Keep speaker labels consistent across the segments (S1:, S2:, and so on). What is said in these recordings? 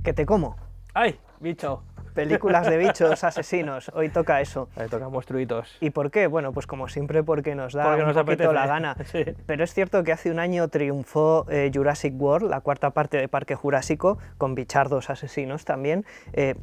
S1: Que te como.
S2: ¡Ay, bicho!
S1: Películas de bichos asesinos, hoy toca eso.
S2: Ahí toca monstruitos.
S1: ¿Y por qué? Bueno, pues como siempre porque nos da
S2: Porque
S1: un
S2: nos
S1: poquito
S2: apetece.
S1: la gana.
S2: Sí.
S1: Pero es cierto que hace un año triunfó Jurassic World, la cuarta parte de Parque Jurásico, con bichardos asesinos también,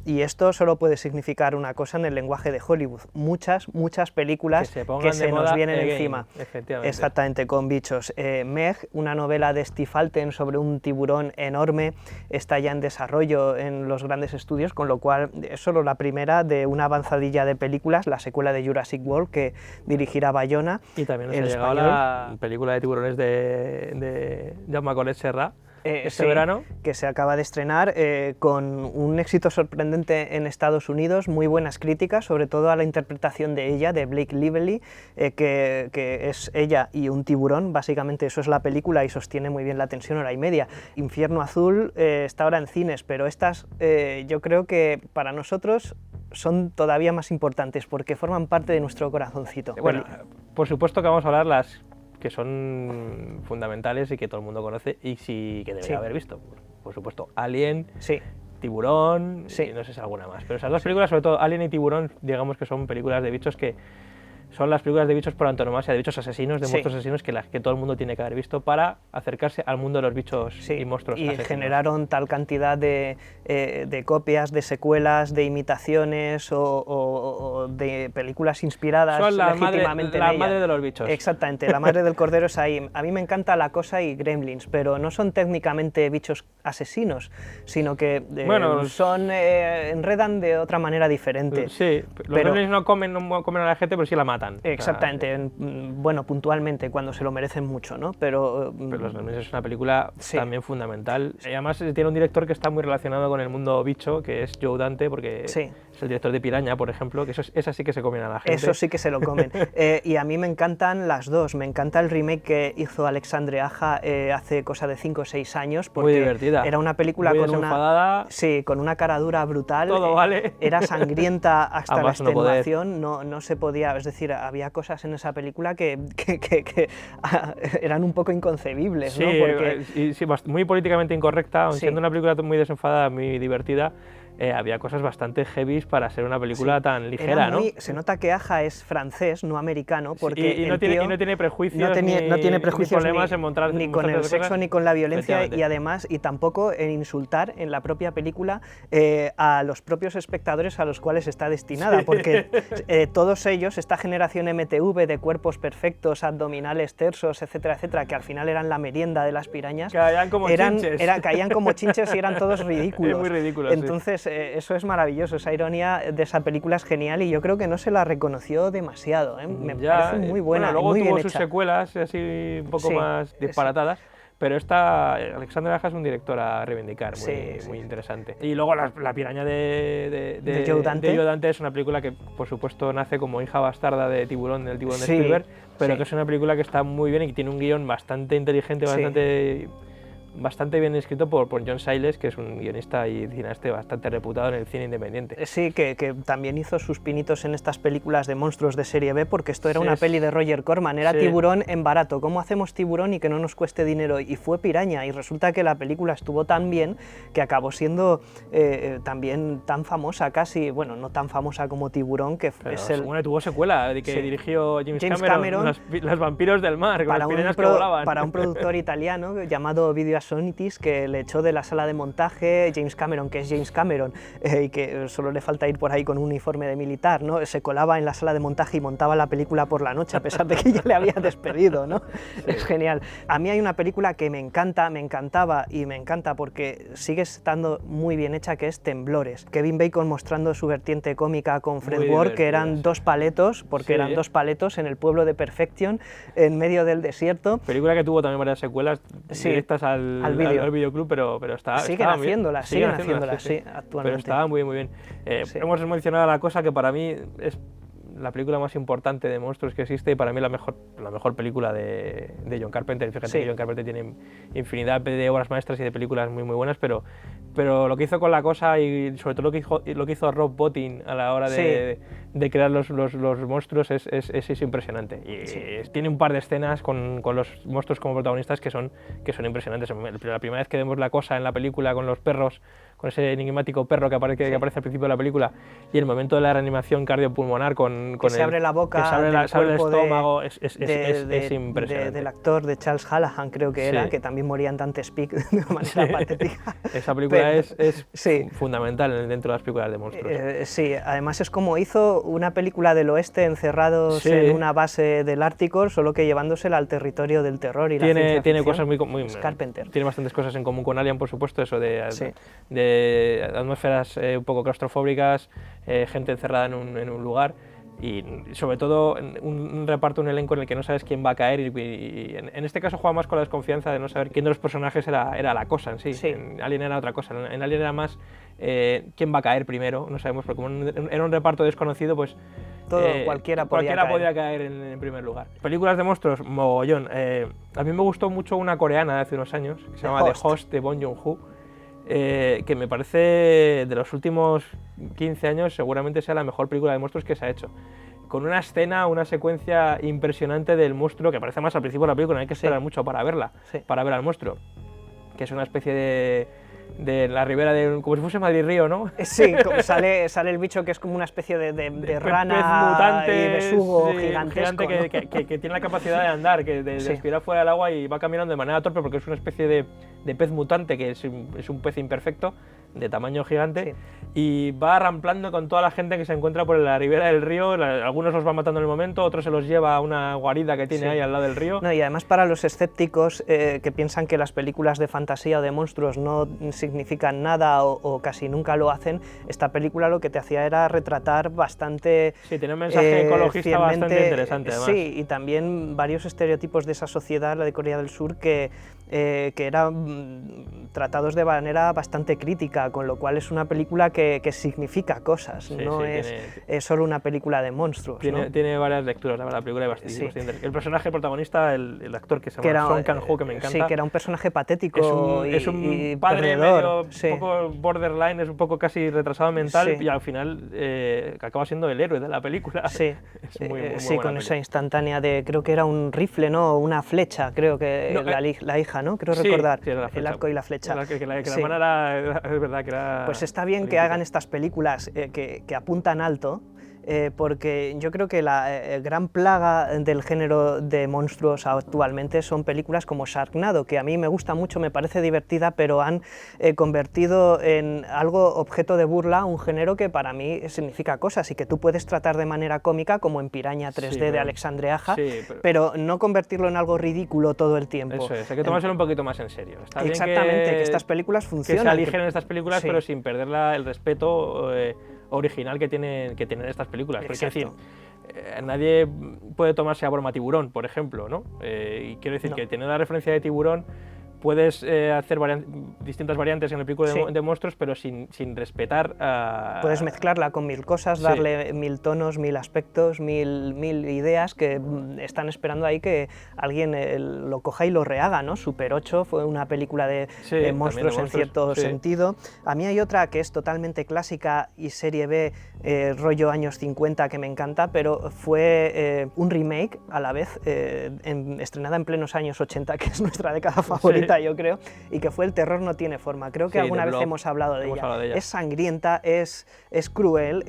S1: y esto solo puede significar una cosa en el lenguaje de Hollywood. Muchas películas que se nos vienen encima.
S2: Efectivamente.
S1: Exactamente, con bichos. Meg, una novela de Steve Alten sobre un tiburón enorme, está ya en desarrollo en los grandes estudios, con lo cual es solo la primera de una avanzadilla de películas, la secuela de Jurassic World que dirigirá Bayona.
S2: Y también nos
S1: el
S2: ha llegado
S1: español.
S2: la película de tiburones de Jaume Collet Serra este
S1: Sí,
S2: verano.
S1: que se acaba de estrenar con un éxito sorprendente en Estados Unidos, muy buenas críticas, sobre todo a la interpretación de ella, de Blake Lively, que es ella y un tiburón, básicamente eso es la película y sostiene muy bien la tensión, hora y media. Infierno Azul está ahora en cines, pero estas yo creo que para nosotros son todavía más importantes porque forman parte de nuestro corazoncito.
S2: Bueno, por supuesto que vamos a hablar las que son fundamentales y que todo el mundo conoce y sí que debería haber visto. Por supuesto, Alien,
S1: sí.
S2: Tiburón, y no sé si alguna más. Pero esas dos películas, sobre todo Alien y Tiburón, digamos que son películas de bichos que son las películas de bichos por antonomasia, de bichos asesinos, de monstruos asesinos que todo el mundo tiene que haber visto para acercarse al mundo de los bichos y monstruos asesinos.
S1: Y generaron tal cantidad de copias, de secuelas, de imitaciones o de películas inspiradas
S2: son
S1: legítimamente en
S2: la
S1: ella.
S2: madre de los bichos.
S1: Exactamente, la madre del cordero es ahí. A mí me encanta La Cosa y Gremlins, pero no son técnicamente bichos asesinos, sino que enredan de otra manera diferente.
S2: Sí, los Gremlins no comen a la gente, pero sí la matan.
S1: Exactamente, bueno, puntualmente, cuando se lo merecen mucho, ¿no? Pero
S2: Los Gremlins es una película también fundamental. Y además tiene un director que está muy relacionado con el mundo bicho, que es Joe Dante, porque es el director de Piraña, por ejemplo, que esas sí que se comen a la gente.
S1: Eso sí que se lo comen. Y a mí me encantan las dos. Me encanta el remake que hizo Alexandre Aja hace cosa de 5 o 6 años. Porque
S2: muy divertida.
S1: Era una película
S2: muy
S1: con con una cara dura brutal.
S2: Todo vale.
S1: Era sangrienta hasta la extenuación. No se podía, es decir, había cosas en esa película que eran un poco inconcebibles,
S2: sí,
S1: ¿no?
S2: Porque muy políticamente incorrecta, aun siendo una película muy desenfadada, muy divertida. Había cosas bastante heavy para ser una película tan ligera, ¿no?
S1: Se nota que Aja es francés, no americano, porque
S2: no tiene prejuicios,
S1: no tiene prejuicios
S2: ni problemas en montar
S1: ni con el sexo ni con la violencia, y además, y tampoco en insultar en la propia película a los propios espectadores a los cuales está destinada, porque todos ellos, esta generación MTV de cuerpos perfectos, abdominales tersos, etcétera, etcétera, que al final eran la merienda de las pirañas,
S2: caían como chinches.
S1: Caían como chinches y eran todos ridículos.
S2: Muy ridículos.
S1: Entonces, eso es maravilloso, esa ironía de esa película es genial y yo creo que no se la reconoció demasiado, me parece muy buena.
S2: Luego
S1: muy
S2: tuvo
S1: bien
S2: sus
S1: hecha.
S2: secuelas así un poco más disparatadas. Pero Alexandre Aja es un director a reivindicar, muy interesante. Y luego La Piraña de
S1: Joe Dante
S2: es una película que, por supuesto, nace como hija bastarda de Tiburón, del Tiburón de Spielberg, pero que es una película que está muy bien y que tiene un guión bastante inteligente, bastante bien escrito por John Sayles, que es un guionista y cineasta bastante reputado en el cine independiente.
S1: Sí, que también hizo sus pinitos en estas películas de monstruos de serie B, porque esto era una peli de Roger Corman, era Tiburón en barato. ¿Cómo hacemos Tiburón y que no nos cueste dinero? Y fue Piraña, y resulta que la película estuvo tan bien que acabó siendo también tan famosa, casi, bueno, no tan famosa como Tiburón, que
S2: tuvo secuela, que dirigió James Cameron, Los vampiros del mar, con las pirañas que volaban.
S1: Para un productor italiano llamado Video Assonitis, que le echó de la sala de montaje, James Cameron, que es James Cameron, y que solo le falta ir por ahí con un uniforme de militar, ¿no? Se colaba en la sala de montaje y montaba la película por la noche, a pesar de que ya le había despedido, ¿no? Es genial. A mí hay una película que me encantaba y me encanta porque sigue estando muy bien hecha, que es Temblores. Kevin Bacon mostrando su vertiente cómica con Fred Ward, que eran dos paletos, porque eran dos paletos en el pueblo de Perfection, en medio del desierto.
S2: Película que tuvo también varias secuelas directas al videoclub, pero
S1: siguen haciéndolas, sí, actualmente.
S2: Pero estaba muy bien. Hemos mencionado La Cosa, que para mí es la película más importante de monstruos que existe y para mí la mejor película de John Carpenter. Fíjate que John Carpenter tiene infinidad de obras maestras y de películas muy buenas, pero lo que hizo con La Cosa y sobre todo lo que hizo Rob Bottin a la hora de crear los monstruos es impresionante. Y tiene un par de escenas con los monstruos como protagonistas que son impresionantes. La primera vez que vemos La Cosa en la película con los perros con ese enigmático perro que aparece al principio de la película, y el momento de la reanimación cardiopulmonar
S1: que se abre la boca,
S2: que se abre el estómago, es impresionante.
S1: Del actor de Charles Hallahan, creo que era, que también moría en Dante's Peak de una manera patética.
S2: Esa película es fundamental dentro de las películas de monstruos.
S1: Sí, además es como hizo una película del oeste encerrados en una base del Ártico, solo que llevándosela al territorio del terror y la ciencia ficción.
S2: Tiene cosas muy
S1: Carpenter.
S2: Tiene bastantes cosas en común con Alien, por supuesto, eso de atmósferas un poco claustrofóbicas, gente encerrada en un lugar, y sobre todo un reparto, un elenco en el que no sabes quién va a caer, y en este caso juega más con la desconfianza de no saber quién de los personajes era la cosa en sí. En Alien era otra cosa, en Alien era más quién va a caer primero, no sabemos, porque como era un reparto desconocido, pues
S1: cualquiera podía
S2: caer en primer lugar. Películas de monstruos, mogollón. A mí me gustó mucho una coreana de hace unos años, que se llama The Host, de Bong Joon-ho, que me parece de los últimos 15 años seguramente sea la mejor película de monstruos que se ha hecho. Con una escena, una secuencia impresionante del monstruo, que aparece más al principio de la película, no hay que esperar mucho para verla, para ver al monstruo, que es una especie de la ribera como si fuese Madrid-Río, ¿no?
S1: Sí, como sale el bicho que es como una especie de rana
S2: pez mutante,
S1: y besugo gigantesco,
S2: gigante,
S1: ¿no?
S2: que tiene la capacidad de andar, de respirar fuera del agua y va caminando de manera torpe porque es una especie de pez mutante, que es un pez imperfecto, de tamaño gigante, y va ramplando con toda la gente que se encuentra por la ribera del río. Algunos los va matando en el momento, otros se los lleva a una guarida que tiene ahí al lado del río.
S1: No, y además para los escépticos que piensan que las películas de fantasía o de monstruos no significan nada o casi nunca lo hacen, esta película lo que te hacía era retratar bastante...
S2: Sí, tiene un mensaje ecologista bastante interesante, además.
S1: Sí, y también varios estereotipos de esa sociedad, la de Corea del Sur, que eran tratados de manera bastante crítica, con lo cual es una película que significa cosas, no es solo una película de monstruos.
S2: Tiene varias lecturas, la película es bastante. El personaje protagonista, el actor que se llama Song Kang-ho, que me encanta.
S1: Sí, que era un personaje patético
S2: es un padre
S1: perdedor,
S2: medio, un poco borderline, es un poco casi retrasado mental, y al final acaba siendo el héroe de la película.
S1: Sí,
S2: es muy
S1: con
S2: buena
S1: esa instantánea de, creo que era un rifle, ¿no? Una flecha, creo que la hija, ¿no? Creo recordar, el arco y la flecha.
S2: Que la mano era, es verdad que era...
S1: Pues está bien que hagan estas películas que apuntan alto, porque yo creo que la gran plaga del género de monstruos actualmente son películas como Sharknado, que a mí me gusta mucho, me parece divertida, pero han convertido en algo objeto de burla un género que para mí significa cosas y que tú puedes tratar de manera cómica, como en Piraña 3D de Alexandre Aja, pero no convertirlo en algo ridículo todo el tiempo.
S2: Eso es, hay que tomárselo un poquito más en serio. Está
S1: exactamente,
S2: bien
S1: que estas películas funcionan.
S2: Que se aligen estas películas, pero sin perder el respeto original que tienen estas películas. Porque, es decir, nadie puede tomarse a broma Tiburón, por ejemplo, ¿no? Y quiero decir que teniendo la referencia de Tiburón puedes hacer distintas variantes en el película de monstruos, pero sin respetar a...
S1: Puedes mezclarla con mil cosas, darle mil tonos, mil aspectos, mil ideas que están esperando ahí que alguien lo coja y lo rehaga, ¿no? Super 8 fue una película de monstruos en cierto sentido. A mí hay otra que es totalmente clásica y serie B, rollo años 50, que me encanta, pero fue un remake a la vez, estrenada en plenos años 80, que es nuestra década favorita, yo creo, y que fue El terror no tiene forma. Creo que alguna vez hemos hablado de ella. Es sangrienta, es cruel,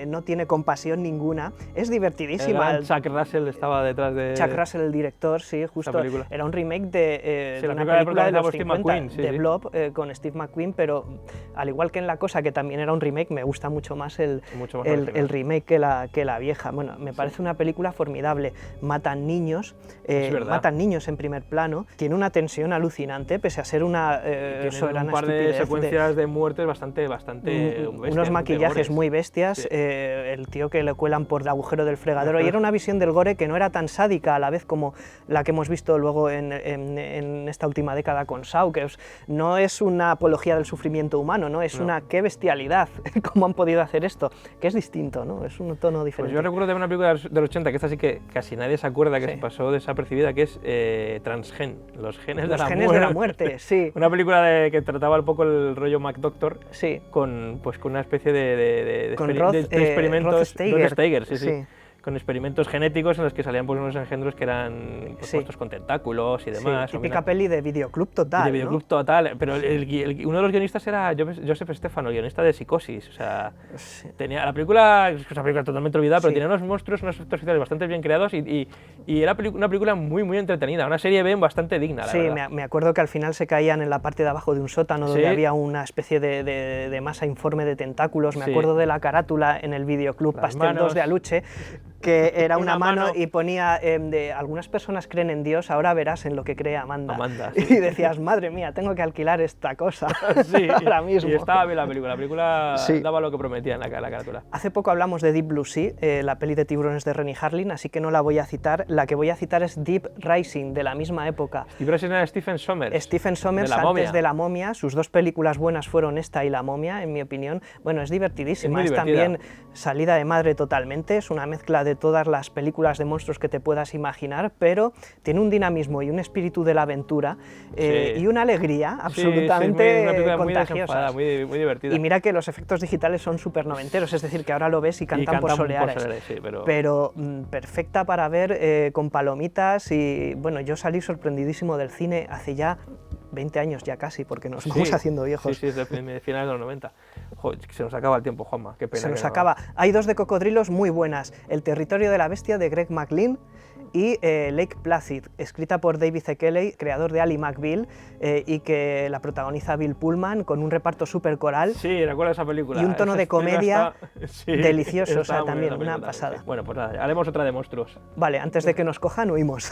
S1: no tiene compasión ninguna, es divertidísima.
S2: Chuck Russell estaba detrás de...
S1: Chuck Russell, el director, sí, justo. Era un remake de una película de los 50, de Blob, con Steve McQueen, pero al igual que en La Cosa, que también era un remake, me gusta mucho más el remake que la vieja. Bueno, me parece una película formidable. Matan niños en primer plano, tiene una tensión alucinante, pese a ser una soberana
S2: un par de secuencias de muertes bastante
S1: unos maquillajes muy bestias, el tío que le cuelan por el agujero del fregadero, y era una visión del gore que no era tan sádica a la vez como la que hemos visto luego en esta última década con Saw, que no es una apología del sufrimiento humano, ¿no? Es una qué bestialidad, cómo han podido hacer esto, que es distinto, ¿no? Es un tono diferente.
S2: Pues yo recuerdo de una película del 80, que esta sí que casi nadie se acuerda, que se pasó desapercibida, que es Transgen, los genes de la muerte, sí. Una película que trataba un poco el rollo McDoctor, con una especie de experimentos.
S1: Rod Steiger,
S2: sí. con experimentos genéticos en los que salían pues, unos engendros que eran pues, puestos con tentáculos y demás.
S1: Sí, típica peli de videoclub total.
S2: De videoclub, ¿no? Total, pero uno de los guionistas era Joseph Stefano, el guionista de Psicosis. O sea, tenía la película, es una película totalmente olvidada, pero tenía unos monstruos, unos efectos especiales bastante bien creados y era una película muy, muy entretenida, una serie B bastante digna, la verdad.
S1: Sí, me acuerdo que al final se caían en la parte de abajo de un sótano donde había una especie de masa informe de tentáculos. Me acuerdo de la carátula en el videoclub Pastel 2 de Aluche, que era una mano y ponía algunas personas creen en Dios, ahora verás en lo que cree Amanda. Y decías, madre mía, tengo que alquilar esta cosa ahora mismo.
S2: Y estaba bien la película daba lo que prometía en la carátula.
S1: Hace poco hablamos de Deep Blue Sea, la peli de tiburones de Renny Harlin, así que no la voy a citar. La que voy a citar es Deep Rising, de la misma época.
S2: Deep Rising era Stephen Sommers.
S1: Stephen Sommers antes de La Momia. Sus dos películas buenas fueron esta y La Momia, en mi opinión. Bueno, es divertidísima, es también salida de madre totalmente, es una mezcla de todas las películas de monstruos que te puedas imaginar, pero tiene un dinamismo y un espíritu de la aventura y una alegría absolutamente contagiosa.
S2: Muy divertida.
S1: Y mira que los efectos digitales son súper noventeros, es decir, que ahora lo ves y cantan por soleares. Pero perfecta para ver con palomitas y bueno, yo salí sorprendidísimo del cine hace ya 20 años ya casi, porque nos vamos haciendo viejos.
S2: Sí, desde finales de los 90. Joder, se nos acaba el tiempo, Juanma, qué pena.
S1: Se nos acaba. Hay dos de cocodrilos muy buenas, El territorio de la bestia de Greg McLean y Lake Placid, escrita por David E. Kelley, creador de Ally McBeal, y que la protagoniza Bill Pullman, con un reparto súper coral.
S2: Sí, recuerdo esa película.
S1: Y un tono de comedia delicioso, o sea, también una pasada.
S2: Bueno, pues nada, haremos otra de monstruos.
S1: Vale, antes de que nos cojan, huimos.